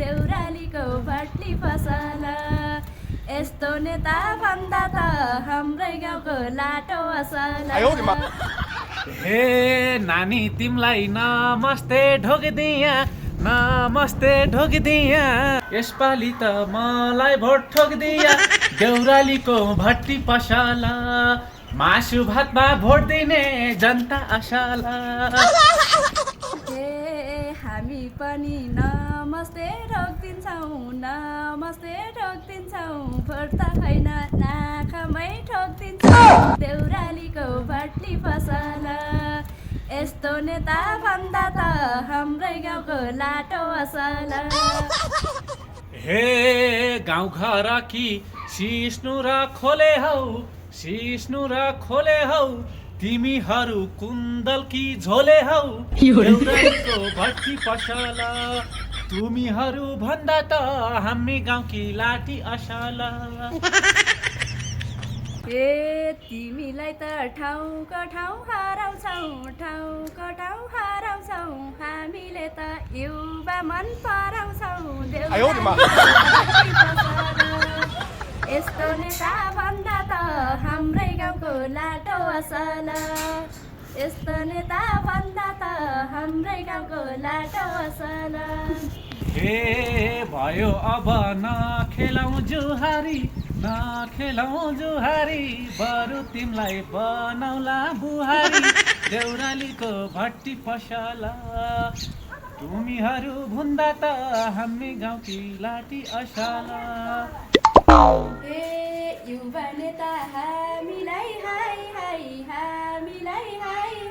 देउरालीको भट्टी पसला यस्तो नेता भन्दा त हाम्रै गाउँको लाटो असला हे नानी तिमलाई नमस्ते ढोकिदिया नमस्ते ढोकिदिया यसपालि त मलाई भोट ठोकिदिया देउरालीको भट्टी पसला मासु भातमा भोट दिने जनता असाला हे हामी पनि नमस्ते ठोकिदिन्छौँ नमस्ते ठोकिदिन्छौँ भोट त छैन नाकमै ठोकिदिन्छौँ देउरालीको भट्टी पसला यस्तो नेता भन्दा त हाम्रै गाउँको लाटो असला हे गाउँघर कि सिस्नु र खोले हौ तिमीहरू कुन्दल कि झोले हौ देउरालीको भट्टी पसला तिमीहरू भन्दा त हामी गाउँकी लाटी असला ए तिमीलाई त ठाउँको ठाउँ हराउँछौ हामीले त युवा मन पराउँछौ यस्तो नेता भन्दा त हाम्रै गाउँको लाटो असला यस्तो नेता भन्दा त हाम्रै गाउँको लाटो असला हे भयो अब नखेलाउँ जुहारी बरु तिमीलाई बनाउला बुहारी देउरालीको भट्टी पसला तिमीहरू भन्दा त हामी गाउँकी लाटी असला ए युवा नेता हामीलाई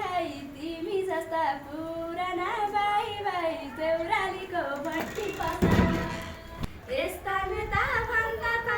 हाई तिमी जस्ता पुराना भाइ देउरालीको भट्टी पसला यस्ता नेता भन्दा त